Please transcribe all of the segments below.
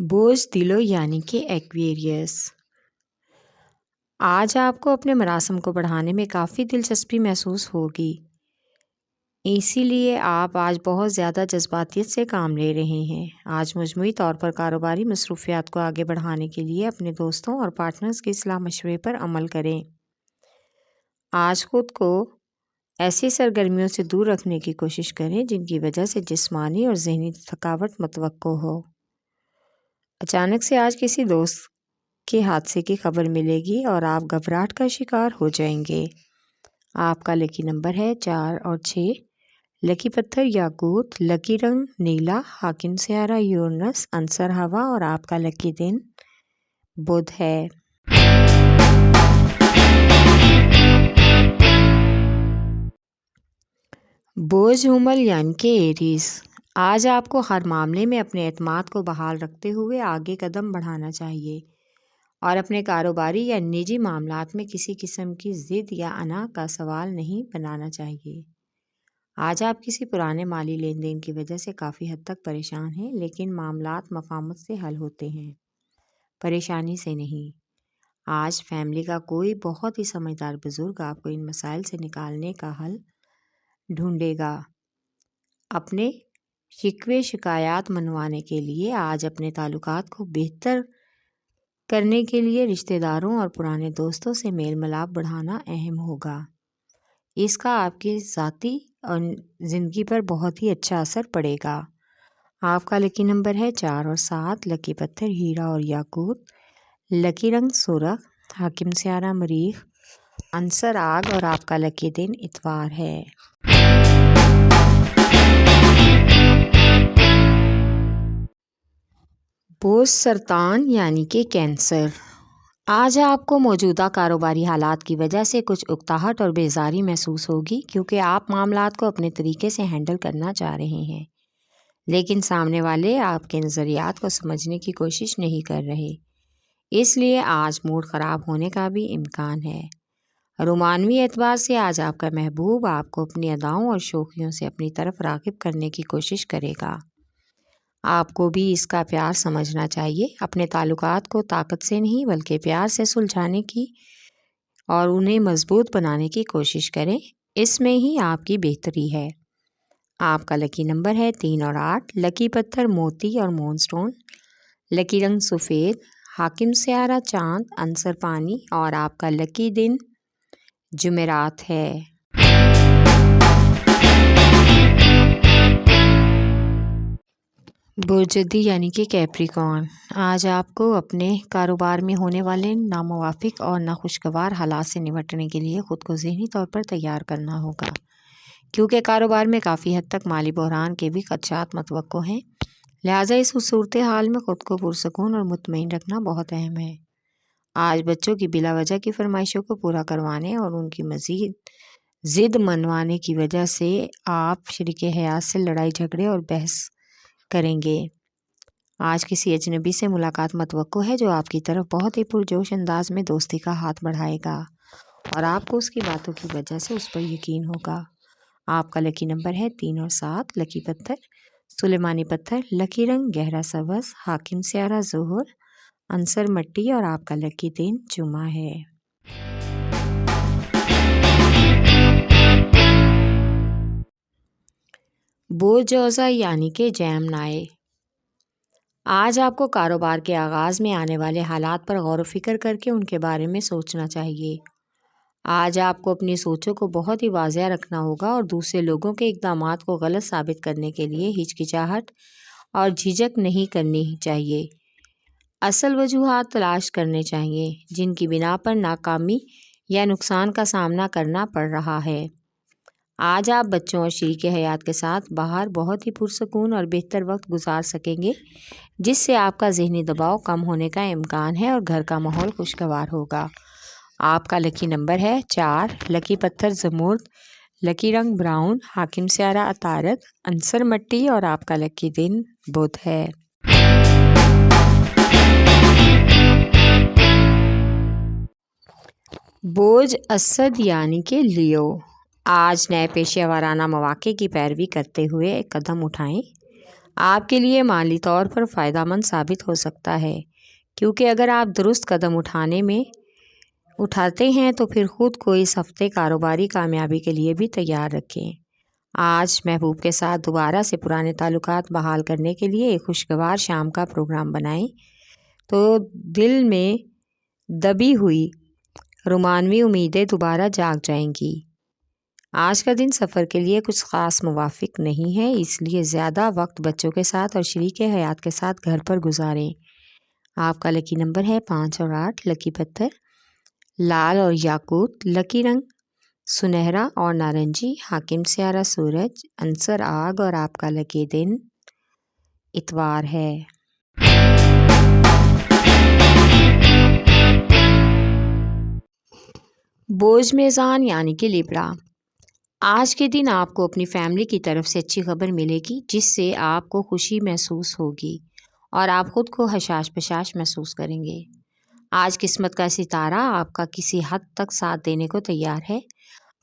بوجھ دلو یعنی کہ ایکویریس۔ آج آپ کو اپنے مراسم کو بڑھانے میں کافی دلچسپی محسوس ہوگی، اسی لیے آپ آج بہت زیادہ جذباتیت سے کام لے رہے ہیں۔ آج مجموعی طور پر کاروباری مصروفیات کو آگے بڑھانے کے لیے اپنے دوستوں اور پارٹنرز کی صلاح مشورے پر عمل کریں۔ آج خود کو ایسی سرگرمیوں سے دور رکھنے کی کوشش کریں جن کی وجہ سے جسمانی اور ذہنی تھکاوٹ متوقع ہو۔ اچانک سے آج کسی دوست کے حادثے کی خبر ملے گی اور آپ گھبراہٹ کا شکار ہو جائیں گے۔ آپ کا لکی نمبر ہے 4 اور 6۔ لکی پتھر یاقوت، لکی رنگ نیلا، حاکم سیارہ یورینس، عنصر ہوا اور آپ کا لکی دن بدھ ہے۔ بوجھ حمل یعنی کہ ایریز۔ آج آپ کو ہر معاملے میں اپنے اعتماد کو بحال رکھتے ہوئے آگے قدم بڑھانا چاہیے اور اپنے کاروباری یا نجی معاملات میں کسی قسم کی ضد یا انا کا سوال نہیں بنانا چاہیے۔ آج آپ کسی پرانے مالی لین دین کی وجہ سے کافی حد تک پریشان ہیں، لیکن معاملات مفاہمت سے حل ہوتے ہیں، پریشانی سے نہیں۔ آج فیملی کا کوئی بہت ہی سمجھدار بزرگ آپ کو ان مسائل سے نکالنے کا حل ڈھونڈے گا۔ اپنے شکوے شکایات منوانے کے لیے آج اپنے تعلقات کو بہتر کرنے کے لیے رشتہ داروں اور پرانے دوستوں سے میل ملاپ بڑھانا اہم ہوگا۔ اس کا آپ کی ذاتی اور زندگی پر بہت ہی اچھا اثر پڑے گا۔ آپ کا لکی نمبر ہے 4 اور 7۔ لکی پتھر ہیرا اور یاقوت، لکی رنگ سرخ، حاکم سیارہ مریخ، عنصر آگ اور آپ کا لکی دن اتوار ہے۔ بوجھ سرطان یعنی کہ کینسر۔ آج آپ کو موجودہ کاروباری حالات کی وجہ سے کچھ اکتاہٹ اور بیزاری محسوس ہوگی، کیونکہ آپ معاملات کو اپنے طریقے سے ہینڈل کرنا چاہ رہے ہیں، لیکن سامنے والے آپ کے نظریات کو سمجھنے کی کوشش نہیں کر رہے۔ اس لیے آج موڈ خراب ہونے کا بھی امکان ہے۔ رومانوی اعتبار سے آج آپ کا محبوب آپ کو اپنی اداؤں اور شوخیوں سے اپنی طرف راغب کرنے کی کوشش کرے گا۔ آپ کو بھی اس کا پیار سمجھنا چاہیے۔ اپنے تعلقات کو طاقت سے نہیں بلکہ پیار سے سلجھانے کی اور انہیں مضبوط بنانے کی کوشش کریں، اس میں ہی آپ کی بہتری ہے۔ آپ کا لکی نمبر ہے 3 اور 8۔ لکی پتھر موتی اور مون سٹون، لکی رنگ سفید، حاکم سیارہ چاند، عنصر پانی اور آپ کا لکی دن جمعرات ہے۔ برج جدی یعنی کہ کیپریکارن۔ آج آپ کو اپنے کاروبار میں ہونے والے ناموافق اور ناخوشگوار حالات سے نمٹنے کے لیے خود کو ذہنی طور پر تیار کرنا ہوگا، کیونکہ کاروبار میں کافی حد تک مالی بحران کے بھی خدشات متوقع ہیں۔ لہٰذا اس صورتحال میں خود کو پرسکون اور مطمئن رکھنا بہت اہم ہے۔ آج بچوں کی بلا وجہ کی فرمائشوں کو پورا کروانے اور ان کی مزید ضد منوانے کی وجہ سے آپ شریک حیات سے لڑائی جھگڑے اور بحث کریں گے۔ آج کسی اجنبی سے ملاقات متوقع ہے جو آپ کی طرف بہت ہی پرجوش انداز میں دوستی کا ہاتھ بڑھائے گا اور آپ کو اس کی باتوں کی وجہ سے اس پر یقین ہوگا۔ آپ کا لکی نمبر ہے 3 اور 7۔ لکی پتھر سلیمانی پتھر، لکی رنگ گہرا سبز، حاکم سیارہ ظہر، عنصر مٹی اور آپ کا لکی دن جمعہ ہے۔ بوجھ جوزا یعنی کہ جیمنائی۔ آج آپ کو کاروبار کے آغاز میں آنے والے حالات پر غور و فکر کر کے ان کے بارے میں سوچنا چاہیے۔ آج آپ کو اپنی سوچوں کو بہت ہی واضح رکھنا ہوگا اور دوسرے لوگوں کے اقدامات کو غلط ثابت کرنے کے لیے ہچکچاہٹ اور جھجک نہیں کرنی چاہیے۔ اصل وجوہات تلاش کرنے چاہیے جن کی بنا پر ناکامی یا نقصان کا سامنا کرنا پڑ رہا ہے۔ آج آپ بچوں اور شریک حیات کے ساتھ باہر بہت ہی پرسکون اور بہتر وقت گزار سکیں گے، جس سے آپ کا ذہنی دباؤ کم ہونے کا امکان ہے اور گھر کا ماحول خوشگوار ہوگا۔ آپ کا لکی نمبر ہے 4۔ لکی پتھر زمرد، لکی رنگ براؤن، حاکم سیارہ عطارد، عنصر مٹی اور آپ کا لکی دن بدھ ہے۔ بوجھ اسد یعنی کہ لیو۔ آج نئے پیشہ ورانہ مواقع کی پیروی کرتے ہوئے ایک قدم اٹھائیں۔ آپ کے لیے مالی طور پر فائدہ مند ثابت ہو سکتا ہے، کیونکہ اگر آپ درست قدم اٹھاتے ہیں تو پھر خود کو اس ہفتے کاروباری کامیابی کے لیے بھی تیار رکھیں۔ آج محبوب کے ساتھ دوبارہ سے پرانے تعلقات بحال کرنے کے لیے ایک خوشگوار شام کا پروگرام بنائیں تو دل میں دبی ہوئی رومانوی امیدیں دوبارہ جاگ جائیں گی۔ آج کا دن سفر کے لیے کچھ خاص موافق نہیں ہے، اس لیے زیادہ وقت بچوں کے ساتھ اور شریک حیات کے ساتھ گھر پر گزاریں۔ آپ کا لکی نمبر ہے 5 اور 8، لکی پتھر لال اور یاقوت، لکی رنگ سنہرا اور نارنجی، حاکم سیارہ سورج، عنصر آگ اور آپ کا لکی دن اتوار ہے۔ بوجھ میزان یعنی کہ لیبرا، آج کے دن آپ کو اپنی فیملی کی طرف سے اچھی خبر ملے گی جس سے آپ کو خوشی محسوس ہوگی اور آپ خود کو حشاش پشاش محسوس کریں گے۔ آج قسمت کا ستارہ آپ کا کسی حد تک ساتھ دینے کو تیار ہے۔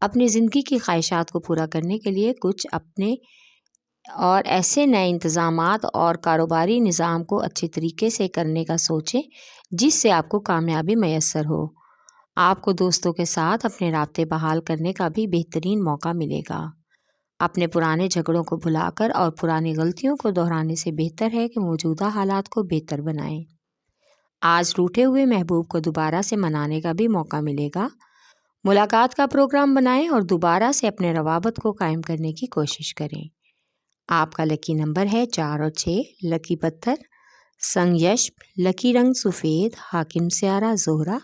اپنی زندگی کی خواہشات کو پورا کرنے کے لیے کچھ اپنے اور ایسے نئے انتظامات اور کاروباری نظام کو اچھے طریقے سے کرنے کا سوچیں جس سے آپ کو کامیابی میسر ہو۔ آپ کو دوستوں کے ساتھ اپنے رابطے بحال کرنے کا بھی بہترین موقع ملے گا۔ اپنے پرانے جھگڑوں کو بھلا کر اور پرانی غلطیوں کو دہرانے سے بہتر ہے کہ موجودہ حالات کو بہتر بنائیں۔ آج روٹھے ہوئے محبوب کو دوبارہ سے منانے کا بھی موقع ملے گا۔ ملاقات کا پروگرام بنائیں اور دوبارہ سے اپنے روابط کو قائم کرنے کی کوشش کریں۔ آپ کا لکی نمبر ہے 4 اور 6، لکی پتھر سنگ یشب، لکی رنگ سفید، حاکم سیارہ زہرہ،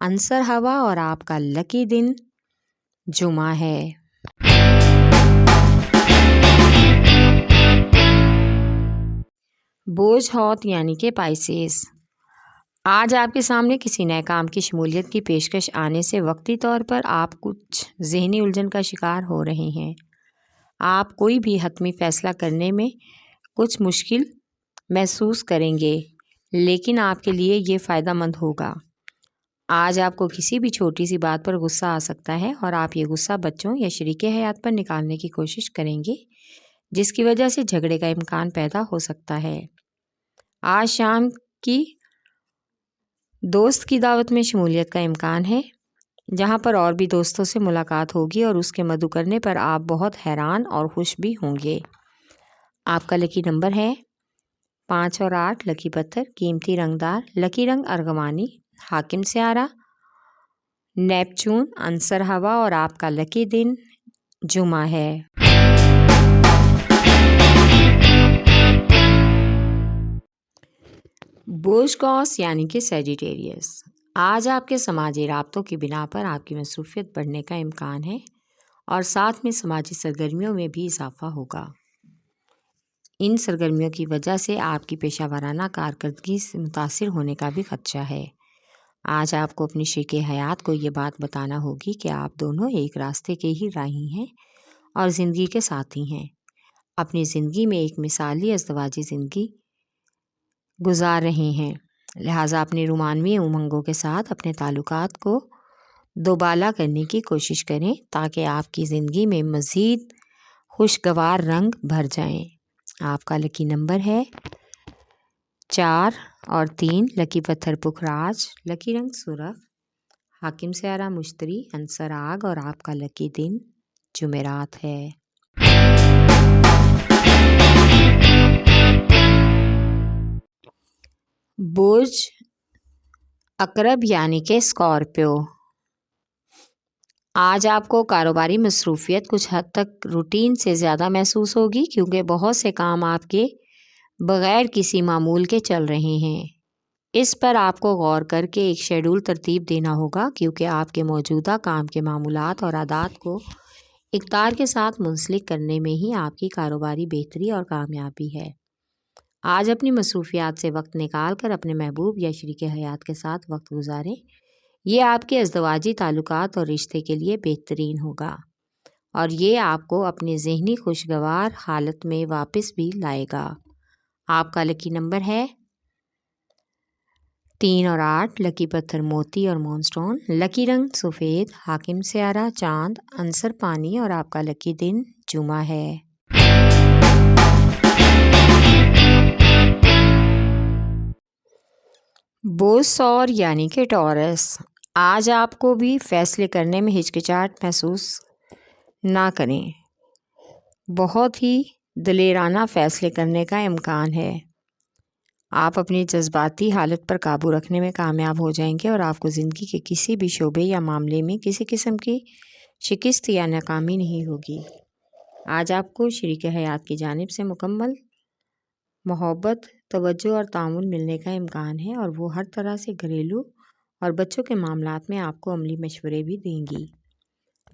عنصر ہوا اور آپ کا لکی دن جمعہ ہے۔ بوجھ ہوت یعنی کہ پائسیس، آج آپ کے سامنے کسی نئے کام کی شمولیت کی پیشکش آنے سے وقتی طور پر آپ کچھ ذہنی الجھن کا شکار ہو رہے ہیں۔ آپ کوئی بھی حتمی فیصلہ کرنے میں کچھ مشکل محسوس کریں گے، لیکن آپ کے لیے یہ فائدہ مند ہوگا۔ آج آپ کو کسی بھی چھوٹی سی بات پر غصہ آ سکتا ہے اور آپ یہ غصہ بچوں یا شریک حیات پر نکالنے کی کوشش کریں گے جس کی وجہ سے جھگڑے کا امکان پیدا ہو سکتا ہے۔ آج شام کی دوست کی دعوت میں شمولیت کا امکان ہے جہاں پر اور بھی دوستوں سے ملاقات ہوگی اور اس کے مدعو کرنے پر آپ بہت حیران اور خوش بھی ہوں گے۔ آپ کا لکی نمبر ہے 5 اور 8، لکی پتھر قیمتی رنگدار، لکی رنگ ارغوانی، حاکم سیارہ نیپچون، عنصر ہوا اور آپ کا لکی دن جمعہ ہے۔ بوجھ قوس یعنی کہ سیجیٹیریس، آج آپ کے سماجی رابطوں کی بنا پر آپ کی مصروفیت بڑھنے کا امکان ہے اور ساتھ میں سماجی سرگرمیوں میں بھی اضافہ ہوگا۔ ان سرگرمیوں کی وجہ سے آپ کی پیشہ ورانہ کارکردگی سے متاثر ہونے کا بھی خدشہ ہے۔ آج آپ کو اپنی شریک حیات کو یہ بات بتانا ہوگی کہ آپ دونوں ایک راستے کے ہی راہی ہیں اور زندگی کے ساتھی ہیں۔ اپنی زندگی میں ایک مثالی ازدواجی زندگی گزار رہے ہیں، لہٰذا اپنی رومانوی امنگوں کے ساتھ اپنے تعلقات کو دوبالا کرنے کی کوشش کریں تاکہ آپ کی زندگی میں مزید خوشگوار رنگ بھر جائیں۔ آپ کا لکی نمبر ہے 4 اور 3، لکی پتھر پکھراج، لکی رنگ سرخ، حاکم سیارہ مشتری، عنصر آگ اور آپ کا لکی دن جمعرات ہے۔ بوجھ عقرب یعنی کہ اسکارپیو، آج آپ کو کاروباری مصروفیت کچھ حد تک روٹین سے زیادہ محسوس ہوگی کیونکہ بہت سے کام آپ کے بغیر کسی معمول کے چل رہے ہیں۔ اس پر آپ کو غور کر کے ایک شیڈول ترتیب دینا ہوگا کیونکہ آپ کے موجودہ کام کے معمولات اور عادات کو اقتدار کے ساتھ منسلک کرنے میں ہی آپ کی کاروباری بہتری اور کامیابی ہے۔ آج اپنی مصروفیات سے وقت نکال کر اپنے محبوب یا شریک حیات کے ساتھ وقت گزاریں، یہ آپ کے ازدواجی تعلقات اور رشتے کے لیے بہترین ہوگا اور یہ آپ کو اپنی ذہنی خوشگوار حالت میں واپس بھی لائے گا۔ آپ کا لکی نمبر ہے 3 اور 8، لکی پتھر موتی اور مون سٹون، لکی رنگ سفید، حاکم سیارہ چاند، عنصر پانی اور آپ کا لکی دن جمعہ ہے۔ بوس اور یعنی کہ ٹورس، آج آپ کو بھی فیصلے کرنے میں ہچکچاہٹ محسوس نہ کریں۔ بہت ہی دلیرانہ فیصلے کرنے کا امکان ہے۔ آپ اپنی جذباتی حالت پر قابو رکھنے میں کامیاب ہو جائیں گے اور آپ کو زندگی کے کسی بھی شعبے یا معاملے میں کسی قسم کی شکست یا ناکامی نہیں ہوگی۔ آج آپ کو شریک حیات کی جانب سے مکمل محبت، توجہ اور تعاون ملنے کا امکان ہے اور وہ ہر طرح سے گھریلو اور بچوں کے معاملات میں آپ کو عملی مشورے بھی دیں گی۔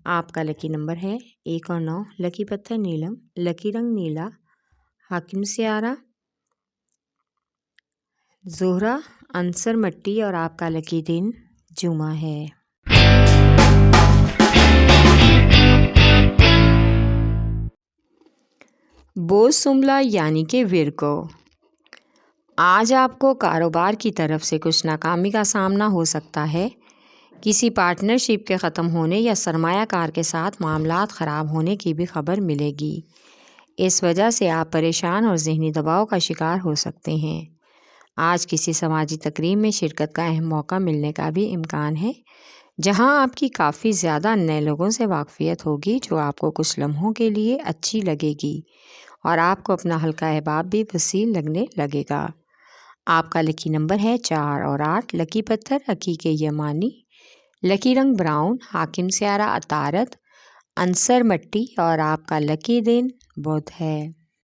آپ کا لکی نمبر ہے 1 اور 9، لکی پتھر نیلم، لکی رنگ نیلا، حاکم سیارہ زہرہ، عنصر مٹی اور آپ کا لکی دن جمعہ ہے۔ بوس سملا یعنی کہ ورگو، آج آپ کو کاروبار کی طرف سے کچھ ناکامی کا سامنا ہو سکتا ہے۔ کسی پارٹنرشپ کے ختم ہونے یا سرمایہ کار کے ساتھ معاملات خراب ہونے کی بھی خبر ملے گی۔ اس وجہ سے آپ پریشان اور ذہنی دباؤ کا شکار ہو سکتے ہیں۔ آج کسی سماجی تقریب میں شرکت کا اہم موقع ملنے کا بھی امکان ہے، جہاں آپ کی کافی زیادہ نئے لوگوں سے واقفیت ہوگی جو آپ کو کچھ لمحوں کے لیے اچھی لگے گی اور آپ کو اپنا حلقہ احباب بھی وسیع لگنے لگے گا۔ آپ کا لکی نمبر ہے 4 اور 8، لکی پتھر عقیق یمانی، لکی رنگ براؤن، حاکم سیارہ عطارد، عنصر مٹی اور آپ کا لکی دن بدھ ہے۔